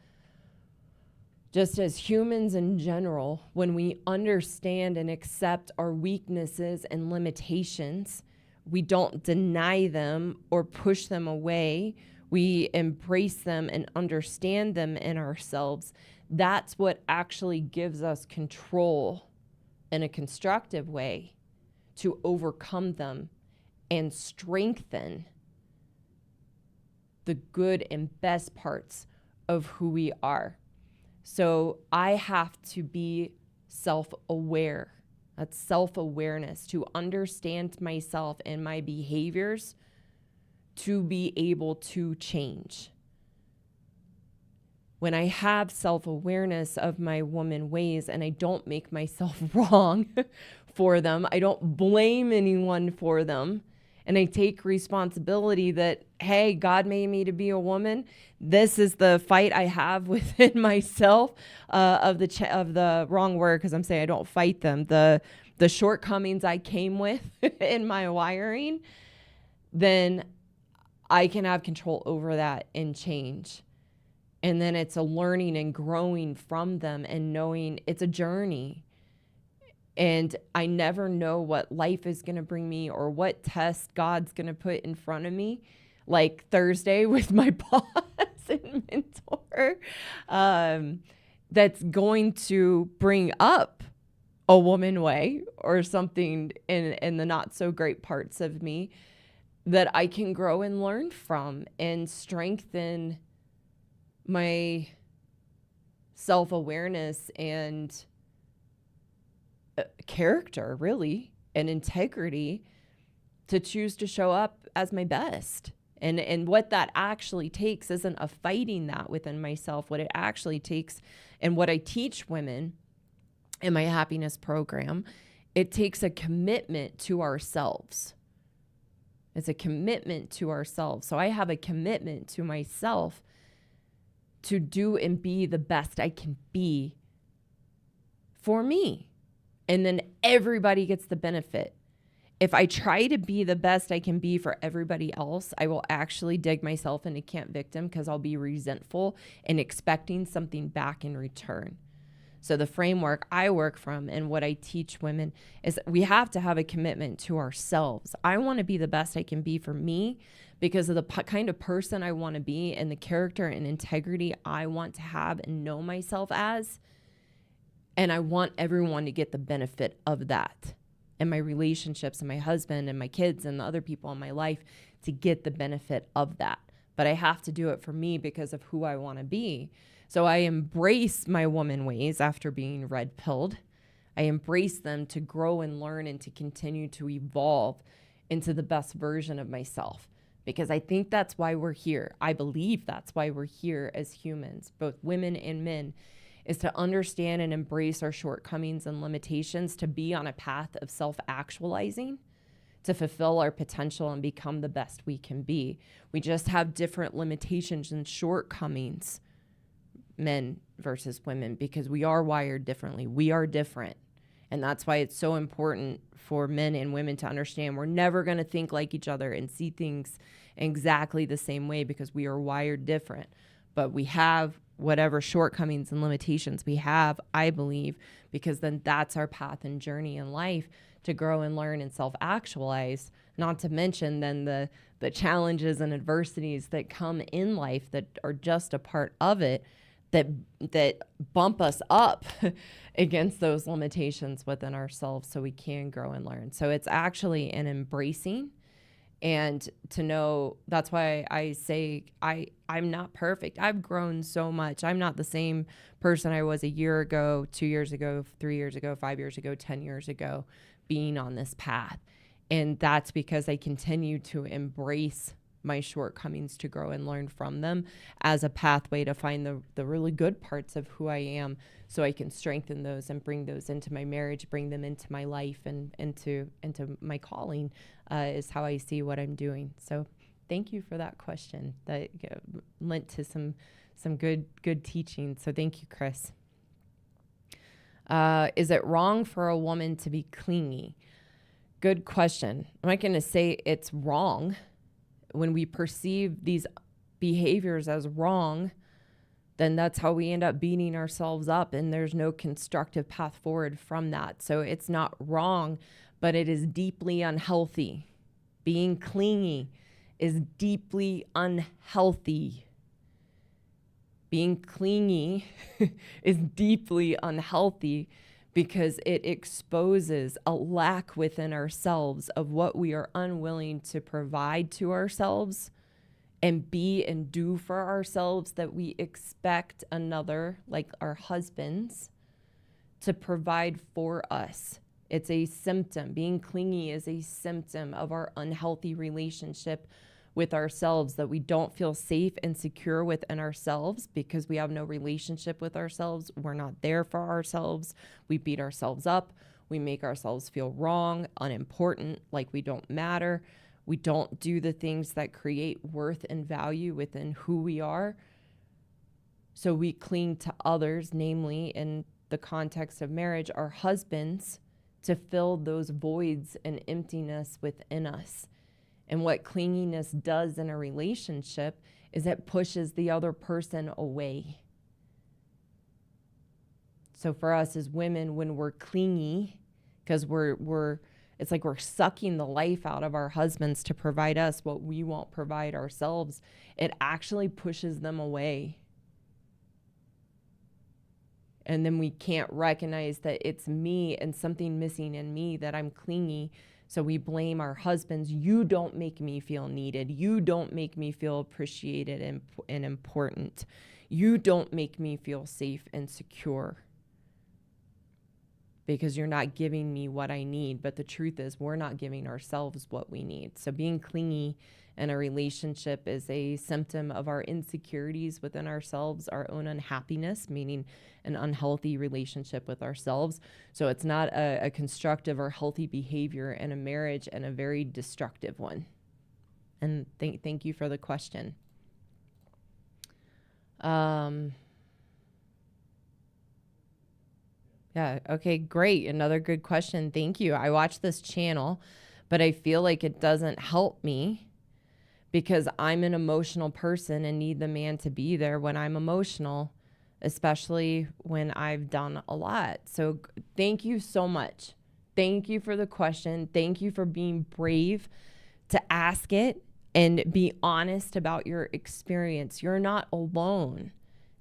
Just as humans in general, when we understand and accept our weaknesses and limitations, we don't deny them or push them away. We embrace them and understand them in ourselves. That's what actually gives us control in a constructive way to overcome them and strengthen the good and best parts of who we are. So I have to be self-aware. That's self-awareness, to understand myself and my behaviors to be able to change. When I have self-awareness of my woman ways and I don't make myself wrong for them, I don't blame anyone for them, and I take responsibility that, hey, God made me to be a woman. This is the fight I have within myself of the wrong word, because I'm saying I don't fight them. The shortcomings I came with in my wiring, then I can have control over that and change. And then it's a learning and growing from them and knowing it's a journey. And I never know what life is going to bring me or what test God's going to put in front of me. Like Thursday with my boss and mentor, that's going to bring up a woman way or something in the not so great parts of me that I can grow and learn from and strengthen my self-awareness and character, really, and integrity to choose to show up as my best. And what that actually takes isn't a fighting that within myself. What it actually takes, and what I teach women in my happiness program, it takes a commitment to ourselves. It's a commitment to ourselves. So I have a commitment to myself to do and be the best I can be for me. And then everybody gets the benefit. If I try to be the best I can be for everybody else, I will actually dig myself into camp victim because I'll be resentful and expecting something back in return. So the framework I work from and what I teach women is we have to have a commitment to ourselves. I want to be the best I can be for me because of the kind of person I want to be and the character and integrity I want to have and know myself as. And I want everyone to get the benefit of that, and my relationships and my husband and my kids and the other people in my life to get the benefit of that. But I have to do it for me because of who I want to be. So I embrace my woman ways after being red pilled. I embrace them to grow and learn and to continue to evolve into the best version of myself, because I think that's why we're here. I believe that's why we're here as humans, both women and men, is to understand and embrace our shortcomings and limitations, to be on a path of self-actualizing, to fulfill our potential and become the best we can be. We just have different limitations and shortcomings, men versus women, because we are wired differently. We are different. And that's why it's so important for men and women to understand we're never going to think like each other and see things exactly the same way, because we are wired different. But we have whatever shortcomings and limitations we have, I believe, because then that's our path and journey in life to grow and learn and self-actualize, not to mention then the challenges and adversities that come in life that are just a part of it, that bump us up against those limitations within ourselves so we can grow and learn. So it's actually an embracing, and to know, that's why I say I'm not perfect. I've grown so much. I'm not the same person I was a year ago, 2 years ago, 3 years ago, 5 years ago, 10 years ago, being on this path. And that's because I continue to embrace my shortcomings, to grow and learn from them as a pathway to find the really good parts of who I am, so I can strengthen those and bring those into my marriage, bring them into my life and into my calling, is how I see what I'm doing. So thank you for that question. That lent to some good teaching. So thank you, Chris. Is it wrong for a woman to be clingy? Good question. I'm not going to say it's wrong. When we perceive these behaviors as wrong, then that's how we end up beating ourselves up, and there's no constructive path forward from that. So it's not wrong, but it is deeply unhealthy. Being clingy is deeply unhealthy. Being clingy is deeply unhealthy because it exposes a lack within ourselves of what we are unwilling to provide to ourselves and be and do for ourselves, that we expect another, like our husbands, to provide for us. It's a symptom. Being clingy is a symptom of our unhealthy relationship with ourselves, that we don't feel safe and secure within ourselves because we have no relationship with ourselves. We're not there for ourselves. We beat ourselves up. We make ourselves feel wrong, unimportant, like we don't matter. We don't do the things that create worth and value within who we are. So we cling to others, namely in the context of marriage, our husbands, to fill those voids and emptiness within us. And what clinginess does in a relationship is it pushes the other person away. So for us as women, when we're clingy, because it's like we're sucking the life out of our husbands to provide us what we won't provide ourselves, it actually pushes them away. And then we can't recognize that it's me and something missing in me, that I'm clingy. So we blame our husbands. You don't make me feel needed. You don't make me feel appreciated and important. You don't make me feel safe and secure because you're not giving me what I need. But the truth is, we're not giving ourselves what we need. So being clingy in a relationship is a symptom of our insecurities within ourselves, our own unhappiness, meaning an unhealthy relationship with ourselves. So it's not a constructive or healthy behavior in a marriage, and a very destructive one. And thank you for the question. Yeah, okay, great. Another good question. Thank you. I watch this channel, but I feel like it doesn't help me because I'm an emotional person and need the man to be there when I'm emotional, especially when I've done a lot. So thank you so much. Thank you for the question. Thank you for being brave to ask it and be honest about your experience. You're not alone.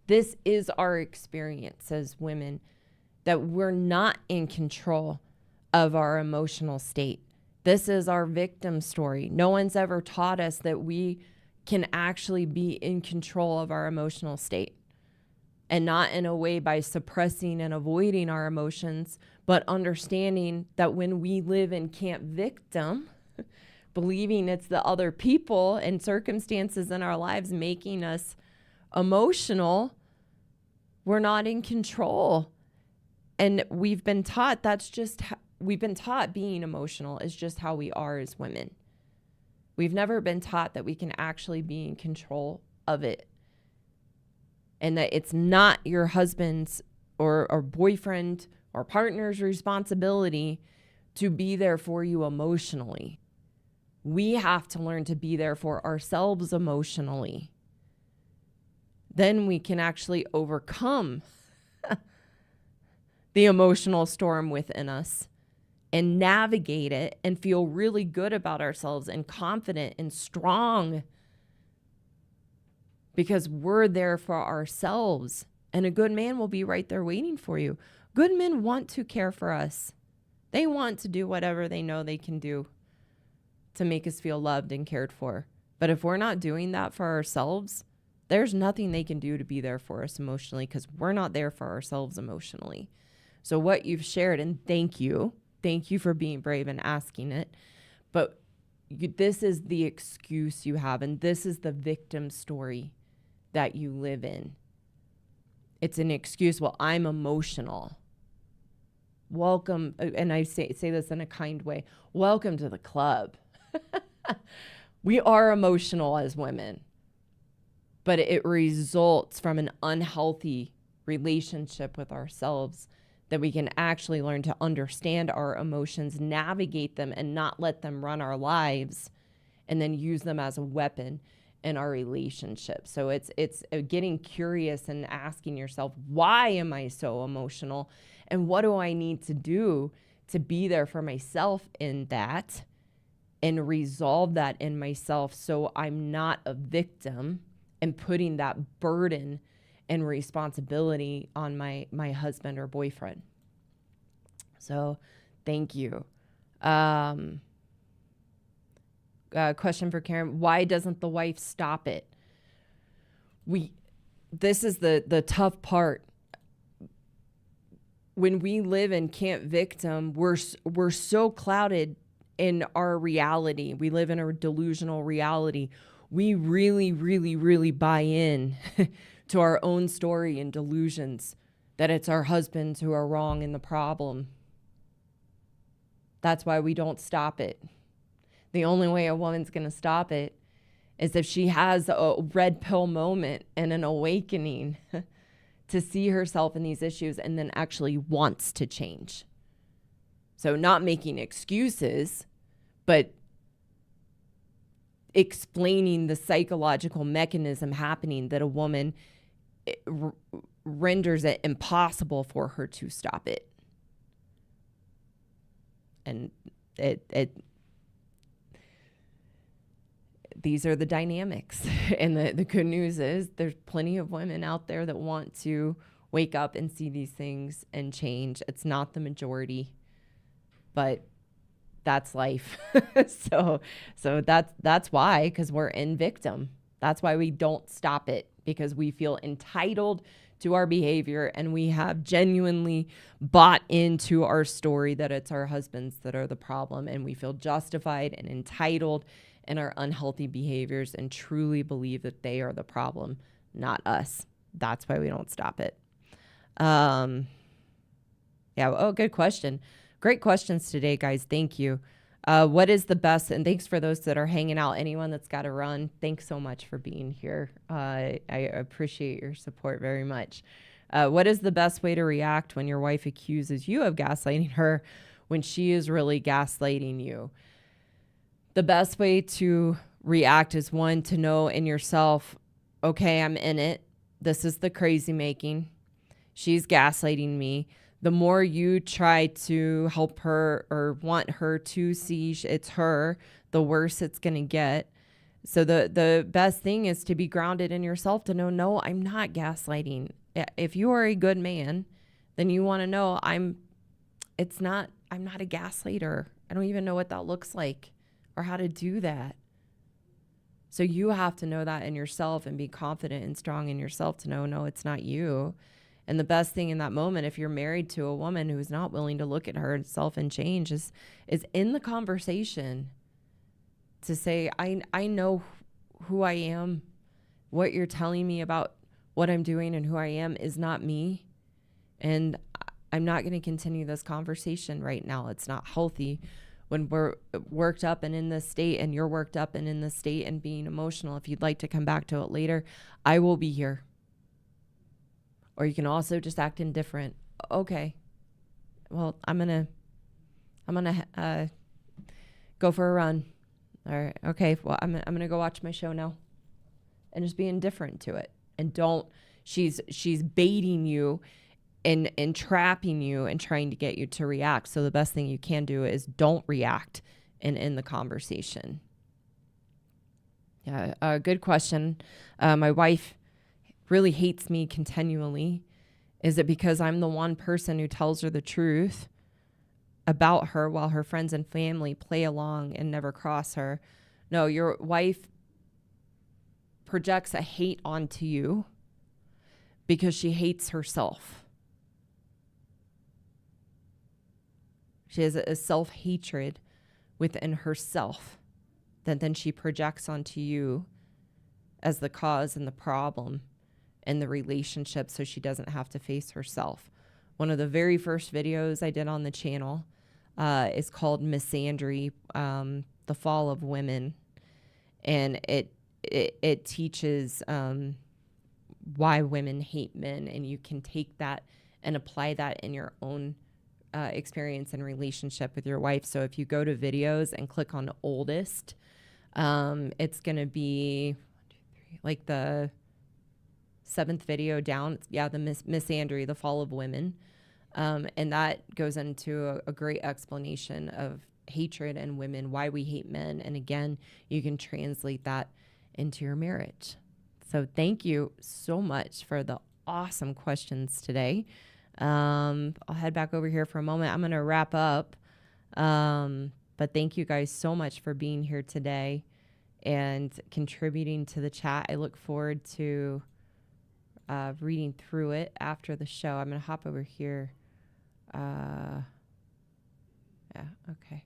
This is our experience as women, that we're not in control of our emotional state. This is our victim story. No one's ever taught us that we can actually be in control of our emotional state, and not in a way by suppressing and avoiding our emotions, but understanding that when we live in camp victim, believing it's the other people and circumstances in our lives making us emotional, we're not in control. And we've been taught that's just we've been taught being emotional is just how we are as women. We've never been taught that we can actually be in control of it, and that it's not your husband's or boyfriend or partner's responsibility to be there for you emotionally. We have to learn to be there for ourselves emotionally. Then we can actually overcome the emotional storm within us and navigate it and feel really good about ourselves and confident and strong, because we're there for ourselves. And a good man will be right there waiting for you. Good men want to care for us. They want to do whatever they know they can do to make us feel loved and cared for. But if we're not doing that for ourselves, there's nothing they can do to be there for us emotionally, because we're not there for ourselves emotionally. So what you've shared, and thank you for being brave and asking it, but this is the excuse you have, and this is the victim story that you live in. It's an excuse. Well, I'm emotional. Welcome, and I say this in a kind way, welcome to the club. We are emotional as women, but it results from an unhealthy relationship with ourselves, that we can actually learn to understand our emotions, navigate them, and not let them run our lives, and then use them as a weapon in our relationship. So it's getting curious and asking yourself, why am I so emotional? And what do I need to do to be there for myself in that, and resolve that in myself, so I'm not a victim and putting that burden and responsibility on my husband or boyfriend. So thank you. Question for Karen: why doesn't the wife stop it? This is the tough part. When we live in camp victim, we're so clouded in our reality. We live in a delusional reality. We really, really, really buy in to our own story and delusions that it's our husbands who are wrong in the problem. That's why we don't stop it. The only way a woman's going to stop it is if she has a red pill moment and an awakening to see herself in these issues, and then actually wants to change. So not making excuses, but explaining the psychological mechanism happening that a woman renders it impossible for her to stop it. And these are the dynamics. And the good news is there's plenty of women out there that want to wake up and see these things and change. It's not the majority, but that's life. So that's why, because we're in victim. That's why we don't stop it, because we feel entitled to our behavior, and we have genuinely bought into our story that it's our husbands that are the problem, and we feel justified and entitled in our unhealthy behaviors and truly believe that they are the problem, not us. That's why we don't stop it. Good question. Great questions today, guys. Thank you. What is the best, and thanks for those that are hanging out. Anyone that's got to run, thanks so much for being here. I appreciate your support very much. What is the best way to react when your wife accuses you of gaslighting her when she is really gaslighting you? The best way to react is, one, to know in yourself, okay, I'm in it. This is the crazy making. She's gaslighting me. The more you try to help her or want her to see it's her, the worse it's going to get. So the best thing is to be grounded in yourself, to know, no, I'm not gaslighting. If you are a good man, then you want to know I'm not a gaslighter. I don't even know what that looks like or how to do that. So you have to know that in yourself and be confident and strong in yourself to know, no, it's not you. And the best thing in that moment, if you're married to a woman who is not willing to look at herself and change, is in the conversation to say, I know who I am. What you're telling me about what I'm doing and who I am is not me. And I'm not going to continue this conversation right now. It's not healthy when we're worked up and in this state, and you're worked up and in this state and being emotional. If you'd like to come back to it later, I will be here. Or you can also just act indifferent. Okay. Well, I'm going to go for a run. All right. Okay. Well, I'm going to go watch my show now and just be indifferent to it. And she's baiting you and trapping you and trying to get you to react. So the best thing you can do is don't react and end the conversation. Yeah. Good question. My wife really hates me continually. Is it because I'm the one person who tells her the truth about her while her friends and family play along and never cross her? No, your wife projects a hate onto you because she hates herself. She has a self-hatred within herself that then she projects onto you as the cause and the problem in the relationship, so she doesn't have to face herself. One of the very first videos I did on the channel is called Misandry, The Fall of Women. And it teaches why women hate men, and you can take that and apply that in your own experience and relationship with your wife. So if you go to videos and click on oldest, it's going to be like the 7th video down. Yeah, the Misandry, The Fall of Women. And that goes into a great explanation of hatred and women, why we hate men. And again, you can translate that into your marriage. So thank you so much for the awesome questions today. I'll head back over here for a moment. I'm going to wrap up. But thank you guys so much for being here today and contributing to the chat. I look forward to reading through it after the show. I'm going to hop over here. Yeah, okay.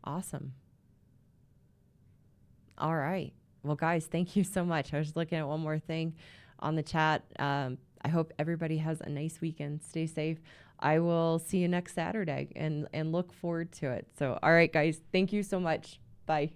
Awesome. All right. Well, guys, thank you so much. I was looking at one more thing on the chat. I hope everybody has a nice weekend. Stay safe. I will see you next Saturday and look forward to it. So, all right, guys, thank you so much. Bye.